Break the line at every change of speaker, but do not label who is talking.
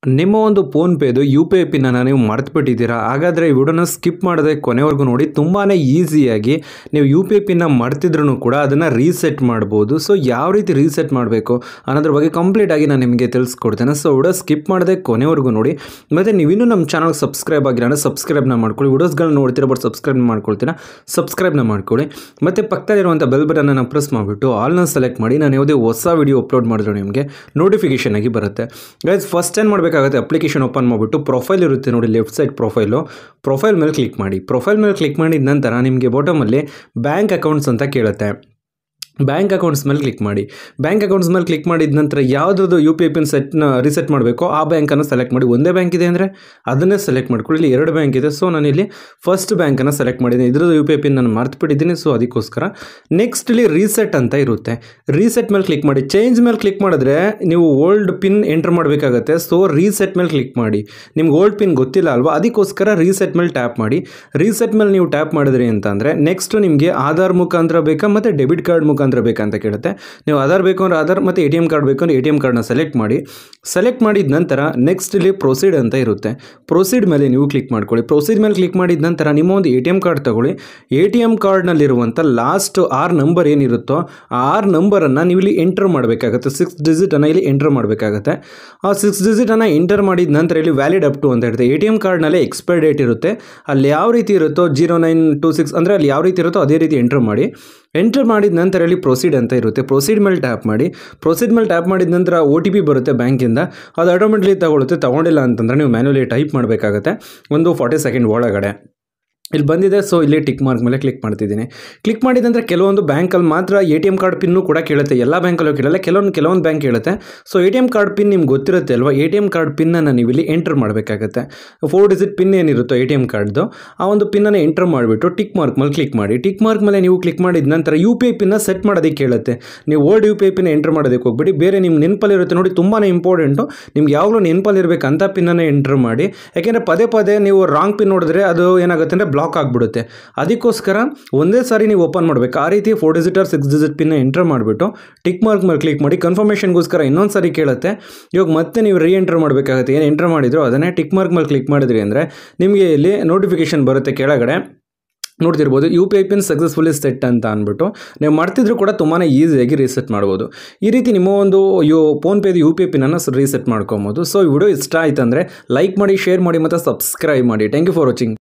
ನಿಮ್ಮ ಒಂದು ಫೋನ್‌ಪೇದು ಯು-ಪಿ-ಐ ಪಿನ್ನನ್ನು ನೀವು ಮರೆತುಬಿಟ್ಟಿದ್ದೀರಾ? ಹಾಗಾದರೆ ಈ ವಿಡಿಯೋನ ಸ್ಕಿಪ್ ಮಾಡದೆ ಕೊನೆವರೆಗೂ ನೋಡಿ. ತುಂಬಾ ಈಸಿಯಾಗಿ ನೀವು ಯು-ಪಿ-ಐ ಪಿನ್ನ ಮರೆತಿದ್ರೂ ಕೂಡ ಅದನ್ನು ರೀಸೆಟ್ ಮಾಡ್ಬೋದು. ಸೊ ಯಾವ ರೀತಿ ರೀಸೆಟ್ ಮಾಡಬೇಕು ಅನ್ನೋದ್ರ ಬಗ್ಗೆ ಕಂಪ್ಲೀಟಾಗಿ ನಾನು ನಿಮಗೆ ತಿಳಿಸ್ಕೊಡ್ತೇನೆ. ಸೊ ವಿಡಿಯೋ ಸ್ಕಿಪ್ ಮಾಡದೆ ಕೊನೆವರೆಗೂ ನೋಡಿ. ಮತ್ತು ನೀವಿನ್ನೂ ನಮ್ಮ ಚಾನಲ್ಗೆ ಸಬ್ಸ್ಕ್ರೈಬ್ ಆಗಿಲ್ಲ ಅಂದರೆ ಸಬ್ಸ್ಕ್ರೈಬ್ನ ಮಾಡ್ಕೊಳ್ಳಿ. ವಿಡಿಯೋಸ್ಗಳನ್ನ ನೋಡ್ತೀರಾ ಬಟ್ ಸಬ್ಸ್ಕ್ರೈಬ್ ಮಾಡ್ಕೊಳ್ತೀರಾ, ಸಬ್ಸ್ಕ್ರೈಬ್ನ ಮಾಡ್ಕೊಳ್ಳಿ. ಮತ್ತು ಪಕ್ಕದಲ್ಲಿರುವಂಥ ಬೆಲ್ ಬಟನನ್ನು ಪ್ರೆಸ್ ಮಾಡಿಬಿಟ್ಟು ಆಲ್ನ ಸೆಲೆಕ್ಟ್ ಮಾಡಿ. ನಾನು ಯಾವುದೇ ಹೊಸ ವಿಡಿಯೋ ಅಪ್ಲೋಡ್ ಮಾಡಿದ್ರು ನಿಮಗೆ ನೋಟಿಫಿಕೇಷನ್ ಆಗಿ ಬರುತ್ತೆ. ಗೈಸ್ ಫಸ್ಟ್ ಏನು ಮಾಡಬೇಕಾಗುತ್ತೆ, ಅಪ್ಲಿಕೇಶನ್ ಓಪನ್ ಮಾಡಿಬಿಟ್ಟು ಪ್ರೊಫೈಲ್ ಇರುತ್ತೆ ನೋಡಿ, ಲೆಫ್ಟ್ ಸೈಡ್ ಪ್ರೊಫೈಲ್ ಮೇಲೆ ಕ್ಲಿಕ್ ಮಾಡಿ. ಪ್ರೊಫೈಲ್ ಮೇಲೆ ಕ್ಲಿಕ್ ಮಾಡಿದ ನಂತರ ನಿಮಗೆ ಬಾಟಮಲ್ಲಿ ಬ್ಯಾಂಕ್ ಅಕೌಂಟ್ಸ್ ಅಂತ ಕೇಳುತ್ತೆ. ಬ್ಯಾಂಕ್ ಅಕೌಂಟ್ಸ್ ಮೇಲೆ ಕ್ಲಿಕ್ ಮಾಡಿ. ಬ್ಯಾಂಕ್ ಅಕೌಂಟ್ಸ್ ಮೇಲೆ ಕ್ಲಿಕ್ ಮಾಡಿದ ನಂತರ ಯಾವುದ್ರದ್ದು ಯು-ಪಿ-ಐ ಪಿನ್ ರೀಸೆಟ್ ಮಾಡಬೇಕೋ ಆ ಬ್ಯಾಂಕನ್ನು ಸೆಲೆಕ್ಟ್ ಮಾಡಿ. ಒಂದೇ ಬ್ಯಾಂಕ್ ಇದೆ ಅಂದರೆ ಅದನ್ನೇ ಸೆಲೆಕ್ಟ್ ಮಾಡ್ಕೊಳ್ಳಿ. ಇಲ್ಲಿ 2 ಬ್ಯಾಂಕ್ ಇದೆ, ಸೊ ನಾನಿಲ್ಲಿ ಫಸ್ಟ್ ಬ್ಯಾಂಕನ್ನು ಸೆಲೆಕ್ಟ್ ಮಾಡಿದ್ದೀನಿ. ಇದ್ರದ್ದು ಯು-ಪಿ-ಐ ಪಿನ್ ನಾನು ಮರ್ತುಬಿಟ್ಟಿದ್ದೀನಿ, ಸೊ ಅದಕ್ಕೋಸ್ಕರ ನೆಕ್ಸ್ಟ್ ಇಲ್ಲಿ ರೀಸೆಟ್ ಅಂತ ಇರುತ್ತೆ. ರೀಸೆಟ್ ಮೇಲೆ ಕ್ಲಿಕ್ ಮಾಡಿ. ಚೇಂಜ್ ಮೇಲೆ ಕ್ಲಿಕ್ ಮಾಡಿದ್ರೆ ನೀವು ಓಲ್ಡ್ ಪಿನ್ ಎಂಟರ್ ಮಾಡಬೇಕಾಗತ್ತೆ. ಸೊ ರೀಸೆಟ್ ಮೇಲೆ ಕ್ಲಿಕ್ ಮಾಡಿ. ನಿಮ್ಗೆ ಓಲ್ಡ್ ಪಿನ್ ಗೊತ್ತಿಲ್ಲ ಅಲ್ವಾ, ಅದಕ್ಕೋಸ್ಕರ ರೀಸೆಟ್ ಮೇಲೆ ಟ್ಯಾಪ್ ಮಾಡಿ. ರೀಸೆಟ್ ಮೇಲೆ ನೀವು ಟ್ಯಾಪ್ ಮಾಡಿದ್ರಿ ಅಂತಂದರೆ ನೆಕ್ಸ್ಟ್ ನಿಮಗೆ ಆಧಾರ್ ಮುಖಾಂತರ ಬೇಕಾ ಮತ್ತು ಡೆಬಿಟ್ ಕಾರ್ಡ್ ಮುಖಾಂತರ ಬೇಕಂತ ಕೇಳುತ್ತೆ. ನೀವು ಆಧಾರ್ ಬೇಕು ಅಂದರೆ ಆಧಾರ್ ಮತ್ತು ಎ.ಟಿ.ಎಂ ಕಾರ್ಡ್ ಬೇಕು ಅಂದರೆ ಎ.ಟಿ.ಎಂ ಕಾರ್ಡ್ನ ಸೆಲೆಕ್ಟ್ ಮಾಡಿ. ಸೆಲೆಕ್ಟ್ ಮಾಡಿದ ನಂತರ ನೆಕ್ಸ್ಟ್ ಇಲ್ಲಿ ಪ್ರೊಸೀಡ್ ಅಂತ ಇರುತ್ತೆ. ಪ್ರೊಸೀಡ್ ಮೇಲೆ ನೀವು ಕ್ಲಿಕ್ ಮಾಡ್ಕೊಳ್ಳಿ. ಪ್ರೊಸೀಡ್ ಮೇಲೆ ಕ್ಲಿಕ್ ಮಾಡಿದ ನಂತರ ನಿಮ್ಮ ಒಂದು ಎ.ಟಿ.ಎಂ ಕಾರ್ಡ್ ತಗೊಳ್ಳಿ. ಎ.ಟಿ.ಎಂ ಕಾರ್ಡ್ನಲ್ಲಿರುವಂಥ ಲಾಸ್ಟ್ 6 ನಂಬರ್ ಏನಿರುತ್ತೋ ಆ 6 ನಂಬರನ್ನು ನೀವು ಇಲ್ಲಿ ಎಂಟರ್ ಮಾಡಬೇಕಾಗುತ್ತೆ. 6 ಡಿಜಿಟನ್ನು ಇಲ್ಲಿ ಎಂಟರ್ ಮಾಡಬೇಕಾಗುತ್ತೆ. ಆ 6 ಡಿಜಿಟನ್ನು ಎಂಟರ್ ಮಾಡಿದ ನಂತರ ಇಲ್ಲಿ ವ್ಯಾಲಿಡ್ ಅಪ್ ಟು ಅಂತ ಇರುತ್ತೆ. ಎ.ಟಿ.ಎಂ ಕಾರ್ಡ್ನಲ್ಲಿ ಎಕ್ಸ್ಪೈರ್ ಡೇಟ್ ಇರುತ್ತೆ. ಅಲ್ಲಿ ಯಾವ ರೀತಿ ಇರುತ್ತೋ 0926 ಅಂದರೆ ಅಲ್ಲಿ ಯಾವ ರೀತಿ ಇರುತ್ತೋ ಅದೇ ರೀತಿ ಎಂಟರ್ ಮಾಡಿ. ಎಂಟರ್ ಮಾಡಿದ ನಂತರ ಇಲ್ಲಿ ಪ್ರೊಸೀಡ್ ಅಂತ ಇರುತ್ತೆ. ಪ್ರೊಸೀಡ್ ಮೇಲೆ ಟ್ಯಾಪ್ ಮಾಡಿ. ಪ್ರೊಸೀಡ್ ಮೇಲೆ ಟ್ಯಾಪ್ ಮಾಡಿದ ನಂತರ OTP ಬರುತ್ತೆ ಬ್ಯಾಂಕಿಂದ, ಅದು ಆಟೋಮೆಟಿಕ್ಲಿ ತಗೊಂಡಿಲ್ಲ ಅಂತಂದರೆ ನೀವು ಮ್ಯಾನ್ಯುಯಲಿ ಟೈಪ್ ಮಾಡಬೇಕಾಗತ್ತೆ ಒಂದು 40 ಸೆಕೆಂಡ್ ಒಳಗಡೆ. ಇಲ್ಲಿ ಬಂದಿದೆ, ಸೊ ಇಲ್ಲಿ ಟಿಕ್ ಮಾರ್ಕ್ ಮೇಲೆ ಕ್ಲಿಕ್ ಮಾಡ್ತಿದ್ದೀನಿ. ಕ್ಲಿಕ್ ಮಾಡಿದ ನಂತರ ಕೆಲವೊಂದು ಬ್ಯಾಂಕಲ್ಲಿ ಮಾತ್ರ ಎ.ಟಿ.ಎಂ ಕಾರ್ಡ್ ಪಿನ್ನು ಕೂಡ ಕೇಳುತ್ತೆ. ಎಲ್ಲ ಬ್ಯಾಂಕಲ್ಲೂ ಕೇಳಲ್ಲ, ಕೆಲವೊಂದು ಬ್ಯಾಂಕ್ ಕೇಳುತ್ತೆ. ಸೊ ಎ.ಟಿ.ಎಂ ಕಾರ್ಡ್ ಪಿನ್ ನಿಮ್ಗೆ ಗೊತ್ತಿರುತ್ತೆ ಅಲ್ವಾ, ಎ.ಟಿ.ಎಂ ಕಾರ್ಡ್ ಪಿನ್ನನ್ನು ನೀವು ಇಲ್ಲಿ ಎಂಟರ್ ಮಾಡಬೇಕಾಗತ್ತೆ. 4 ಡಿಜಿಟ್ ಪಿನ್ ಏನಿರುತ್ತೋ ಎ.ಟಿ.ಎಂ ಕಾರ್ಡ್ದು ಆ ಒಂದು ಪಿನ್ನನ್ನು ಎಂಟರ್ ಮಾಡಿಬಿಟ್ಟು ಟಿಕ್ ಮಾರ್ಕ್ ಮೇಲೆ ಕ್ಲಿಕ್ ಮಾಡಿ. ಟಿಕ್ ಮಾರ್ಕ್ ಮೇಲೆ ನೀವು ಕ್ಲಿಕ್ ಮಾಡಿದ ನಂತರ ಯು-ಪಿ-ಐ ಪಿನ್ನ ಸೆಟ್ ಮಾಡೋದಕ್ಕೆ ಕೇಳುತ್ತೆ. ನೀವು ಓಲ್ಡ್ ಯು-ಪಿ-ಐ ಪಿನ್ ಎಂಟರ್ ಮಾಡೋದಕ್ಕೆ ಹೋಗ್ಬಿಡಿ, ಬೇರೆ ನಿಮ್ಮ ನೆನಪಲ್ಲಿರುತ್ತೆ ನೋಡಿ, ತುಂಬಾ ಇಂಪಾರ್ಟೆಂಟು. ನಿಮ್ಗೆ ಯಾವಾಗಲೂ ನೆನಪಲ್ಲಿರಬೇಕು ಅಂಥ ಪಿನ್ನನ್ನು ಎಂಟರ್ ಮಾಡಿ. ಯಾಕೆಂದರೆ ಪದೇ ನೀವು ರಾಂಗ್ ಪಿನ್ ನೋಡಿದ್ರೆ ಅದು ಏನಾಗುತ್ತೆ ಅಂದರೆ ಬ್ಲಾಕ್ ಆಗಿಬಿಡುತ್ತೆ. ಅದಕ್ಕೋಸ್ಕರ ಒಂದೇ ಸಾರಿ ನೀವು ಓಪನ್ ಮಾಡಬೇಕು. ಆ ರೀತಿ 4 ಡಿಜಿಟ್ ಆರ್ 6 ಡಿಜಿಟ್ ಪಿನ್ನ ಎಂಟರ್ ಮಾಡಿಬಿಟ್ಟು ಟಿಕ್ ಮಾರ್ಕ್ ಮೇಲೆ ಕ್ಲಿಕ್ ಮಾಡಿ. ಕನ್ಫರ್ಮೇಷನ್ಗೋಸ್ಕರ ಇನ್ನೊಂದು ಸಾರಿ ಕೇಳುತ್ತೆ. ಇವಾಗ ಮತ್ತೆ ನೀವು ಎಂಟರ್ ಮಾಡಬೇಕಾಗುತ್ತೆ. ಏನು ಎಂಟರ್ ಮಾಡಿದ್ರು ಅದನ್ನೇ ಟಿಕ್ ಮಾರ್ಕ್ ಮೇಲೆ ಕ್ಲಿಕ್ ಮಾಡಿದ್ರಿ ಅಂದರೆ ನಿಮಗೆ ಇಲ್ಲಿ ನೋಟಿಫಿಕೇಶನ್ ಬರುತ್ತೆ ಕೆಳಗಡೆ ನೋಡ್ತಿರ್ಬೋದು, ಯು-ಪಿ-ಐ ಪಿನ್ ಸಕ್ಸಸ್ಫುಲಿ ಸೆಟ್ ಅಂತ ಅಂದ್ಬಿಟ್ಟು. ನೀವು ಮಾಡ್ತಿದ್ರು ಕೂಡ ತುಂಬಾ ಈಸಿಯಾಗಿ ರೀಸೆಟ್ ಮಾಡ್ಬೋದು. ಈ ರೀತಿ ನಿಮ್ಮ ಒಂದು ಫೋನ್ಪೇದು ಯು-ಪಿ-ಐ ಪಿನ್ನನ್ನು ರೀಸೆಟ್ ಮಾಡ್ಕೊಬೋದು. ಸೊ ಈ ವಿಡಿಯೋ ಇಷ್ಟ ಆಯ್ತು ಅಂದರೆ ಲೈಕ್ ಮಾಡಿ, ಶೇರ್ ಮಾಡಿ ಮತ್ತು ಸಬ್ಸ್ಕ್ರೈಬ್ ಮಾಡಿ. Thank you for watching.